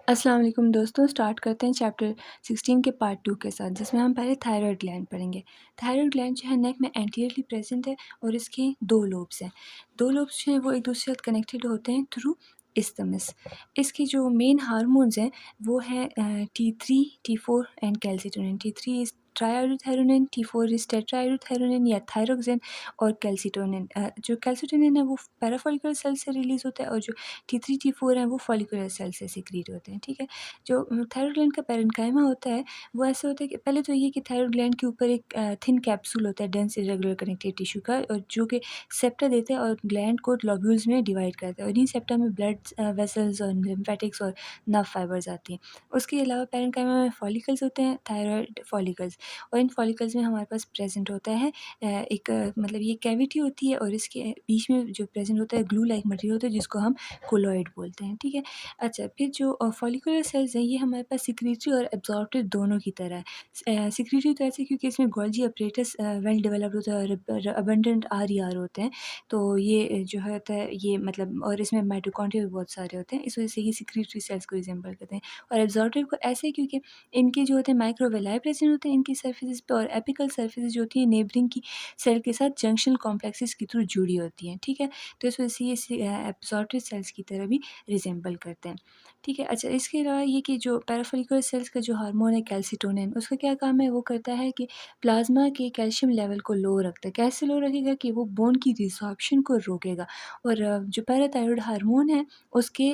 अस्सलाम वालेकुम दोस्तों, स्टार्ट करते हैं चैप्टर 16 के पार्ट 2 के साथ, जिसमें हम पहले थायरॉइड ग्लैंड पढ़ेंगे। थायरॉइड ग्लैंड जो है नेक में एंटीरियरली प्रेजेंट है और इसके 2 लोब्स हैं। 2 लोब्स जो हैं वो एक-दूसरे के साथ कनेक्टेड होते हैं थ्रू इस्थमस। इसके जो मेन हार्मोन्स हैं वो हैं T3, T4 and calcitonin. T3 is triiodothyronine, T4 is tetraiodothyronine या थायरोक्सिन और कैल्सिटोनिन। जो कैल्सिटोनिन है वो पैराफॉलिकुलर सेल से रिलीज़ होता है और जो T3, T4 हैं वो फॉलिकुलर सेल से सीक्रेट होते हैं, ठीक है? जो थायरॉइड ग्लैंड का पैरेन्काइमा होता है, वो ऐसे होता है कि पहले तो ये कि थायरॉइड ग्लैंड के ऊपर एक थिन कैप्सूल होता है डेंस इर्रेगुलर कनेक्टिव टिश्यू का, और जो कि सेप्टा देता है और ग्लैंड को लोब्यूल्स में डिवाइड करता है, और इन्हीं सेप्टा में ब्लड वेसल्स और लिम्फेटिक्स और नर्व फाइबर्स आती हैं। उसके अलावा पैरेन्काइमा में फॉलिकल्स होते हैं, थायरॉइड फॉलिकल्स, और इन फॉलिकल्स में हमारे पास प्रेज़ेंट होता है एक मतलब ये कैविटी होती है और इसके बीच में जो प्रेज़ेंट होता है ग्लू लाइक मटेरियल होता है जिसको हम कोलॉइड बोलते हैं, ठीक है? अच्छा, फिर जो फॉलिकुलर सेल्स हैं ये हमारे पास सिक्रीटरी और एब्ज़ॉर्प्टिव दोनों की तरह है। सिक्रीटरी तो ऐसे क्योंकि इसमें गोल्गी अपरेटस वेल डेवलप्ड होता है और अबंडेंट आर होते हैं। तो ये जो है होता है ये मतलब, और इसमें माइटोकॉन्ड्रिया भी बहुत सारे होते हैं, इस वजह से ये सिक्रीटरी सेल्स को रिज़ेम्बल करते हैं। और एब्ज़ॉर्प्टिव को ऐसे क्योंकि इनके जो होते हैं माइक्रोविलाई प्रेज़ेंट होते हैं इनकी सरफेसेस पे, और एपिकल सरफेसेस जो होती है नेबरिंग की सेल के साथ जंक्शनल कॉम्प्लेक्सेस के थ्रू जुड़ी होती हैं, ठीक है? तो इस वजह से ये एब्ज़ॉर्प्टिव सेल्स की तरह भी रिज़ेम्बल करते हैं, ठीक है? अच्छा, इसके अलावा ये कि जो पैराफॉलिकुलर सेल्स का जो हार्मोन है कैल्सिटोनिन, उसका क्या काम है? वो करता है कि प्लाज़्मा के कैल्शियम लेवल को लो रखता है। कैसे लो रखेगा? कि वो बोन की रिसॉर्प्शन को रोकेगा, और जो पैराथायरॉइड हार्मोन है उसके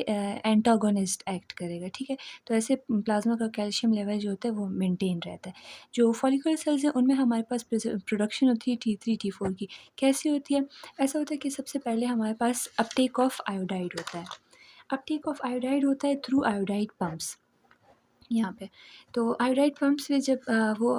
एंटागोनिस्ट एक्ट करेगा, ठीक है? तो ऐसे प्लाज़्मा का कैल्शियम लेवल जो होता है वो मेंटेन रहता है। जो फॉलिकुलर सेल्स हैं उनमें हमारे पास प्रोडक्शन होती है T3, T4 की। कैसी होती है? ऐसा होता है कि सबसे पहले हमारे पास अपटेक ऑफ आयोडाइड होता है। अपटेक ऑफ आयोडाइड होता है थ्रू आयोडाइड पंप्स यहाँ पे। तो आयोडाइड पंप्स में जब वो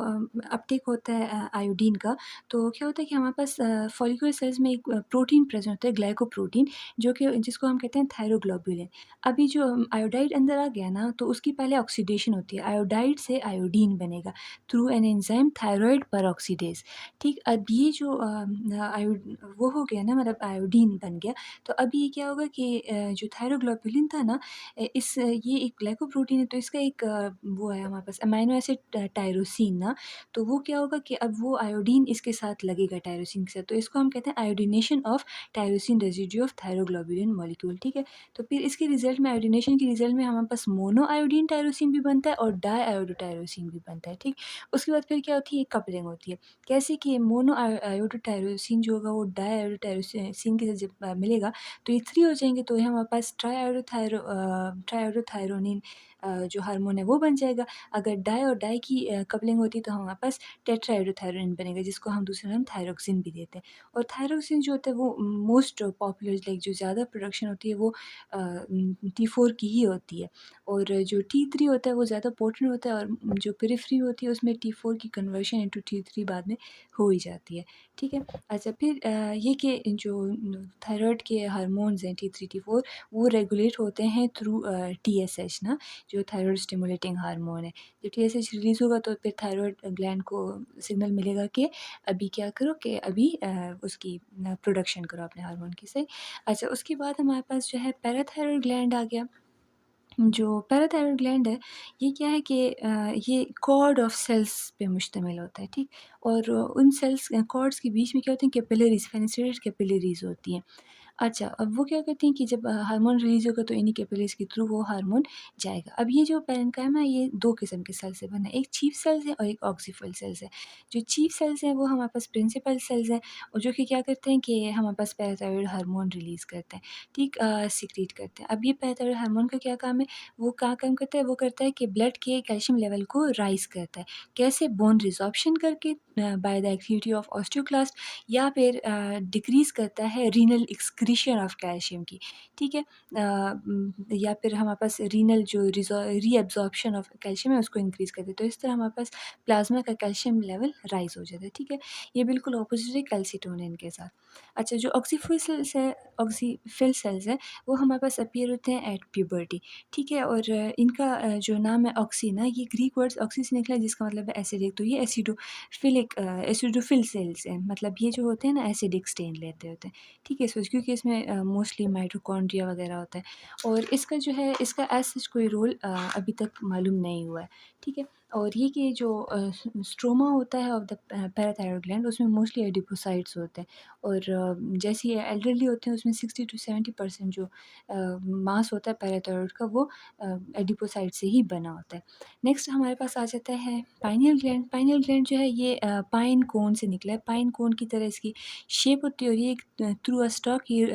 अपटेक होता है आयोडीन का, तो क्या होता है कि हमारे पास फॉलिकुलर सेल्स में एक प्रोटीन प्रेज़ेंट होता है, ग्लाइकोप्रोटीन, जो कि जिसको हम कहते हैं थायरोग्लोबुलिन। अभी जो आयोडाइड अंदर आ गया ना, तो उसकी पहले ऑक्सीडेशन होती है, आयोडाइड से आयोडीन बनेगा थ्रू एन एंजाइम थायरॉइड पेरोक्सीडेज़, ठीक? अब ये जो आयो वो हो गया ना, मतलब आयोडीन बन गया, तो अब ये क्या होगा कि जो थायरोग्लोबुलिन था ना, ये एक ग्लाइकोप्रोटीन है, तो इसका एक वो है हमारे पास अमाइनो एसिड टायरोसिन ना, तो वो क्या होगा कि अब वो आयोडीन इसके साथ लगेगा टायरोसिन के साथ, तो इसको हम कहते हैं iodination of tyrosine residue of thyroglobulin molecule, ठीक है? तो फिर इसके रिज़ल्ट में आयोडीनेशन के रिज़ल्ट में हमारे पास मोनो आयोडीन टायरोसिन भी बनता है और डाई आयोडो टायरोसिन भी बनता है, ठीक? उसके बाद फिर क्या होती है? कपलिंग होती है। कैसे कि मोनो आयोडो टायरोसिन जो होगा वो डाई आयोडो टायरोसिन के साथ जब मिलेगा, तो ये 3 हो जाएँगे, तो ये हमारे पास ट्राईआयोडोथायरोनिन जो हार्मोन है वो बन जाएगा। अगर डाई और डाई की कपलिंग होती है तो हमारे पास टेट्राआयोडोथायरोनिन बनेगा, जिसको हम दूसरा नाम थायरोक्सिन भी देते हैं। और थायरोक्सिन जो होता है वो मोस्ट पॉपुलर, लाइक जो ज़्यादा प्रोडक्शन होती है वो T4 की ही होती है, और जो T3 होता है वो ज़्यादा पोटेंट होता है, और जो पेरिफेरी होती है उसमें T4 की कन्वर्शन इनटू T3 बाद में हो ही जाती है, ठीक है? अच्छा, फिर ये कि जो थायरॉइड के हार्मोन्स हैं T3, T4, वो रेगुलेट होते हैं थ्रू TSH ना, जो थायरॉइड स्टिमुलेटिंग हार्मोन है। जब TSH रिलीज़ होगा तो फिर थायरॉइड ग्लैंड को सिग्नल मिलेगा कि अभी क्या करो, कि अभी उसकी प्रोडक्शन करो अपने हार्मोन की, सही। अच्छा, उसके बाद हमारे पास जो है पैराथायरॉइड ग्लैंड आ गया। जो पैराथायरॉइड ग्लैंड है, ये क्या है कि ये कॉर्ड ऑफ सेल्स पे मुश्तमिल होता है, ठीक? और उन सेल्स कॉर्ड्स के बीच में क्या होती हैं? कैपिलरीज़, फेनेस्ट्रेटेड कैपिलरीज़ होती हैं। अच्छा, अब वो क्या करती हैं कि जब हार्मोन रिलीज़ होगा तो इन्हीं कैपिलरीज़ के थ्रू वो हार्मोन जाएगा। अब ये जो पैरेन्काइमा है ये 2 किस्म के सेल से बना है, एक चीफ सेल्स है और एक ऑक्सीफिल सेल्स है। जो चीफ सेल्स हैं वो हमारे पास प्रिंसिपल सेल्स हैं, और जो कि क्या करते हैं कि हमारे पास पैराथायरॉइड हार्मोन रिलीज़ करते हैं, ठीक? सीक्रेट करते हैं। अब ये पैराथायरॉइड हार्मोन का क्या काम है? वो क्या काम करता है? वो करता है कि ब्लड के कैल्शियम लेवल को राइज़ करता है। कैसे? बोन रिसॉर्प्शन करके, by the activity of osteoclast, या फिर डिक्रीज़ करता है रीनल एक्सक्रीशन ऑफ कैल्शियम की, ठीक है? या फिर हमारे पास रीनल जो रीअब्ज़ॉर्प्शन ऑफ कैल्शियम है उसको इंक्रीज़ कर देता है। तो इस तरह हमारे पास प्लाज़्मा का कैल्शियम लेवल राइज़ हो जाता है, ठीक है? ये बिल्कुल ऑपोज़िट है कैल्सिटोनिन के साथ। अच्छा, जो ऑक्सीफिल सेल्स हैं, वो हमारे पास अपीयर होते हैं एट प्यूबर्टी, ठीक है? और इनका जो नाम है ऑक्सी ना, ये ग्रीक वर्ड्स ऑक्सी से निकला है जिसका मतलब है एसिडिक, तो ये एसिडोफिल सेल्स हैं, मतलब ये जो होते हैं ना एसिडिक स्टेन लेते होते हैं, ठीक है? क्योंकि इसमें मोस्टली माइटोकॉन्ड्रिया वगैरह होता है और इसका जो है इसका एज़ सच कोई रोल अभी तक मालूम नहीं हुआ है, ठीक है? और ये कि जो स्ट्रोमा होता है ऑफ द पैराथायरॉइड ग्लैंड उसमें मोस्टली एडिपोसाइट्स होते हैं और जैसे ये एल्डरली होते हैं उसमें 60 टू 70% जो मास होता है पैराथायरॉइड का वो एडिपोसाइट से ही बना होता है। नेक्स्ट हमारे पास आ जाता है पाइनियल ग्लैंड जो है ये पाइन कोन से निकला है। पाइन कोन की तरह इसकी शेप होती है और ये एक थ्रू अ स्टॉक ये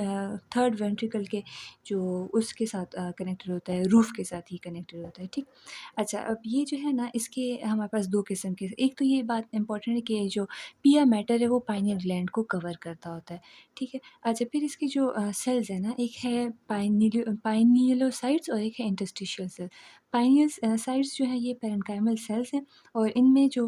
थर्ड वेंट्रिकल के जो उसके साथ कनेक्टेड होता है, रूफ के साथ ही कनेक्टेड होता है, ठीक? अच्छा, अब ये जो है ना इसके हमारे पास 2 किस्म के एक तो ये बात इम्पोर्टेंट है कि जो पिया मैटर है वो पाइनियल ग्लैंड को कवर करता होता है, ठीक है? अच्छा, फिर इसकी जो सेल्स है ना एक है पाइनियलोसाइट्स और एक है इंटरस्टिशियल सेल। साइट्स जो है ये पैरेन्काइमल सेल्स हैं और इनमें जो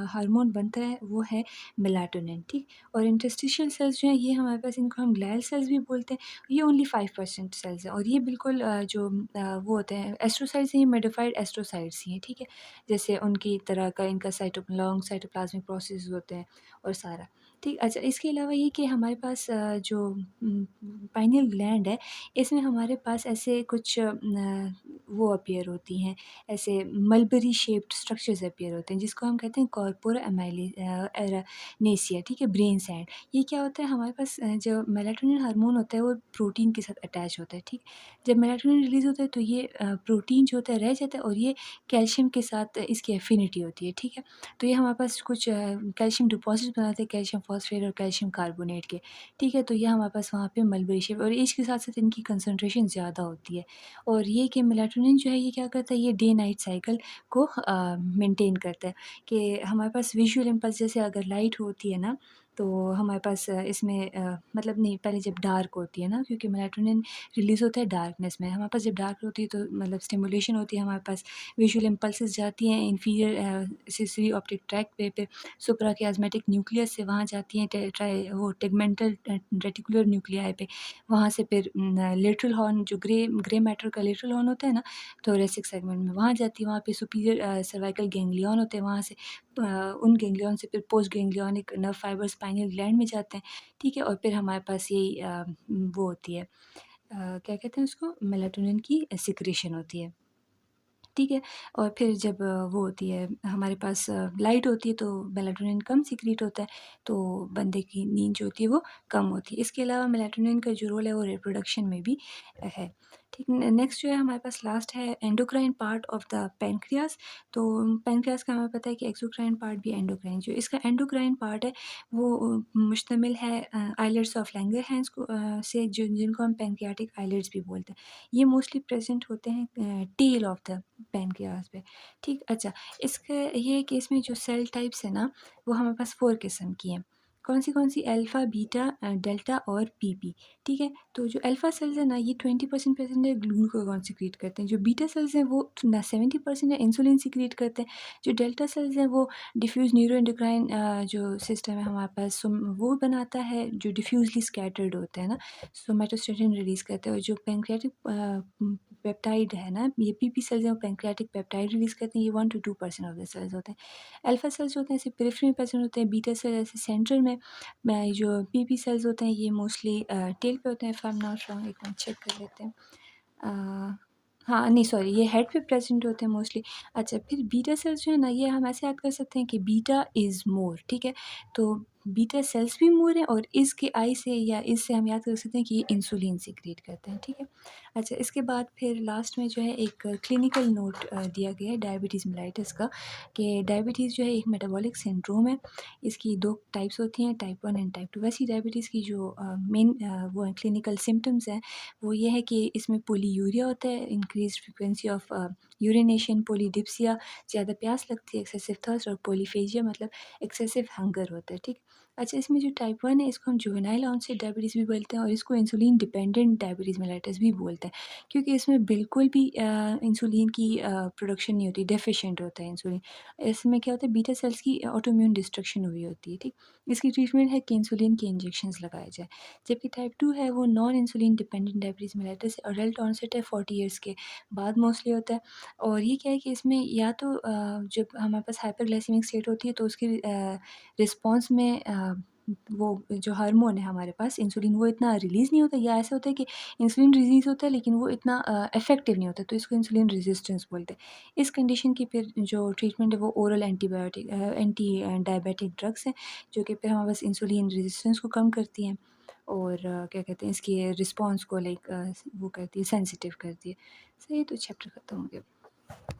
हार्मोन बनता है वो है मेलाटोनिन, ठीक? और इंटरस्टिशियल सेल्स जो हैं ये हमारे पास इनको हम ग्लियल सेल्स भी बोलते हैं। ये ओनली 5% सेल्स हैं और ये बिल्कुल वो होते हैं एस्ट्रोसाइट्स हैं, ये मॉडिफाइड एस्ट्रोसाइट्स ही हैं, ठीक है? जैसे उनकी तरह का इनका लॉन्ग साइटोप्लाज़्मिक प्रोसेस होते हैं और सारा, ठीक? अच्छा, इसके अलावा ये कि हमारे पास जो पाइनियल ग्लैंड है, इसमें हमारे पास ऐसे कुछ वो अपीयर होती हैं, ऐसे मलबरी शेप्ड स्ट्रक्चर्स अपीयर होते हैं, जिसको हम कहते हैं कॉर्पोरा एरानेसिया, ठीक है? Brain sand. ये क्या होता है हमारे पास जो मेलाटोनिन हार्मोन होता है वो प्रोटीन के साथ अटैच होता है, ठीक? जब मेलाटोनिन रिलीज़ होता है तो ये प्रोटीन जो होता है रह जाता है और ये कैल्शियम के साथ इसकी एफिनिटी होती है, ठीक है? तो ये हमारे पास कुछ कैल्शियम डिपॉज़िट्स बनाते हैं कैल्शियम फ़ॉस्फ़ेट और कैल्शियम कार्बोनेट के, ठीक है? तो ये हमारे पास वहाँ पे मलबरी शेप और एज के साथ-साथ इनकी कंसंट्रेशन ज़्यादा होती है और ये कि मेलाटोनिन जो है ये क्या करता है ये डे नाइट साइकिल को मेंटेन करता है कि हमारे पास विज़ुअल इम्पल्स जैसे अगर लाइट होती है ना, तो हमारे पास इसमें मतलब नहीं पहले जब डार्क होती है ना क्योंकि मेलाटोनिन रिलीज़ होता है डार्कनेस में। हमारे पास जब डार्क होती है तो मतलब स्टिमुलेशन होती है हमारे पास विज़ुअल इम्पल्सेस जाती हैं इंफीरियर सेंसरी ऑप्टिक ट्रैक्ट पे फिर सुप्राकियास्मेटिक न्यूक्लियस से वहाँ जाती हैं टे ट्राई वो टेगमेंटल रेटिकुलर न्यूक्लियाई पे, वहाँ से फिर लेटरल हॉर्न जो ग्रे मैटर का लेटरल हॉर्न होता है ना, थोरैसिक सेगमेंट में वहाँ जाती है, वहाँ पे सुपीरियर सर्वाइकल गैंग्लियन होते हैं, वहाँ से उन गैंग्लियन से फिर post ganglionic nerve fibre spinal gland में जाते हैं, ठीक है? और फिर हमारे पास यही वो होती है क्या कहते हैं उसको मेलाटोनिन की सिक्रेशन होती है। ठीक है? और फिर जब वो होती है हमारे पास लाइट होती है तो मेलाटोनिन कम सीक्रेट होता है, तो बंदे की नींद जो होती है वो कम होती है। इसके अलावा मेलाटोनिन का जो रोल है वो रिप्रोडक्शन में भी है। ठीक न नेक्स्ट जो है हमारे पास लास्ट है endocrine part of the pancreas. तो पैनक्रियाज़ का हमें पता है कि एक्सोक्राइन पार्ट भी एंडोक्राइन जो इसका एंडोक्राइन पार्ट है वो मुश्तमिल है आइलेट्स ऑफ लैंगरहैंस को से जिनको हम पैनक्रियाटिक आइलेट्स भी बोलते हैं। ये मोस्टली प्रेज़ेंट होते हैं टेल ऑफ द पैनक्रियाज़ पे, ठीक? अच्छा, इसका ये है कि इसमें जो सेल टाइप्स हैं ना, वो हमारे पास 4 किस्म की हैं। कौन सी अल्फ़ा, बीटा डेल्टा और पीपी, ठीक है? तो जो अल्फ़ा सेल्स हैं ना, ये 20% प्रेज़ेंट है ग्लूकागॉन सीक्रेट करते हैं। जो बीटा सेल्स हैं, वो ना 70% है इंसुलिन सीक्रेट करते हैं। जो डेल्टा सेल्स हैं, वो डिफ्यूज़ न्यूरोएंडोक्राइन जो सिस्टम है हमारे पास वो बनाता है, जो डिफ्यूज़ली स्कैटर्ड होते हैं ना, सोमैटोस्टेटिन रिलीज़ करते हैं और जो पैनक्रियाटिक पेप्टाइड है ना, ये पीपी सेल्स हैं वो पैनक्रियाटिक पेप्टाइड रिलीज़ करते हैं, ये 1 टू 2% ऑफ द सेल्स होते हैं। अल्फ़ा सेल्स होते हैं ऐसे पेरिफेरी में प्रेज़ेंट होते हैं, बीटा सेल ऐसे सेंट्रल में जो पीपी सेल्स होते हैं ये मोस्टली टेल पे होते हैं if I am not wrong एक मिनट चेक कर लेते हैं। हाँ, नहीं सॉरी ये हेड पे प्रेज़ेंट होते हैं मोस्टली। अच्छा फिर बीटा सेल्स जो है ना ये हम ऐसे याद कर सकते हैं कि बीटा इज़ मोर, ठीक है? तो बीटा सेल्स भी मोर हैं और इसके आई से या इससे हम याद कर सकते हैं कि ये इंसुलिन सीक्रेट करते हैं, ठीक है? अच्छा इसके बाद फिर लास्ट में जो है एक क्लिनिकल नोट दिया गया है डायबिटीज़ मेलाइटस का कि डायबिटीज़ जो है एक मेटाबॉलिक सिंड्रोम है। इसकी 2 टाइप्स होती हैं टाइप 1 एंड टाइप 2 वैसे ही डायबिटीज़ की जो मेन वो है क्लिनिकल सिम्पटम्स हैं वो ये है कि इसमें पोलीयूरिया होता है, इंक्रीज़्ड फ्रीक्वेंसी ऑफ यूरिनेशन, पोलीडिप्सिया, ज़्यादा प्यास लगती है, एक्सेसिव थर्स्ट और पोलीफेजिया मतलब एक्सेसिव हंगर होता है, ठीक? अच्छा इसमें जो टाइप 1 है इसको हम जुवेनाइल ऑनसेट डायबिटीज़ भी बोलते हैं और इसको इंसुलिन डिपेंडेंट डायबिटीज़ मेलाइटस भी बोलते हैं क्योंकि इसमें बिल्कुल भी इंसुलिन की प्रोडक्शन नहीं होती, डेफिशिएंट होता है इंसुलिन। इसमें क्या होता है बीटा सेल्स की ऑटोइम्यून डिस्ट्रक्शन हुई होती है, ठीक? इसकी ट्रीटमेंट है कि इंसुलिन के इंजेक्शंस लगाए जाएँ। जबकि टाइप 2 है वो non insulin dependent diabetes mellitus adult onset है 40 इयर्स के बाद मोस्टली होता है और ये क्या है कि इसमें या तो जब हमारे पास हाइपरग्लाइसेमिक स्टेट होती है तो उसकी रिस्पॉन्स में वो जो हार्मोन है हमारे पास इंसुलिन वो इतना रिलीज़ नहीं होता, या ऐसा होता है कि इंसुलिन रिलीज़ होता है लेकिन वो इतना इफ़ेक्टिव नहीं होता, तो इसको इंसुलिन रेजिस्टेंस बोलते हैं। इस कंडीशन की फिर जो ट्रीटमेंट है वो ओरल एंटी डायबिटिक ड्रग्स हैं, जो कि फिर हमारे पास इंसुलिन रेजिस्टेंस को कम करती हैं और क्या कहते हैं इसकी रिस्पॉन्स को लाइक वो करती है, सेंसिटिव करती है। सही, तो चैप्टर ख़त्म हो गया।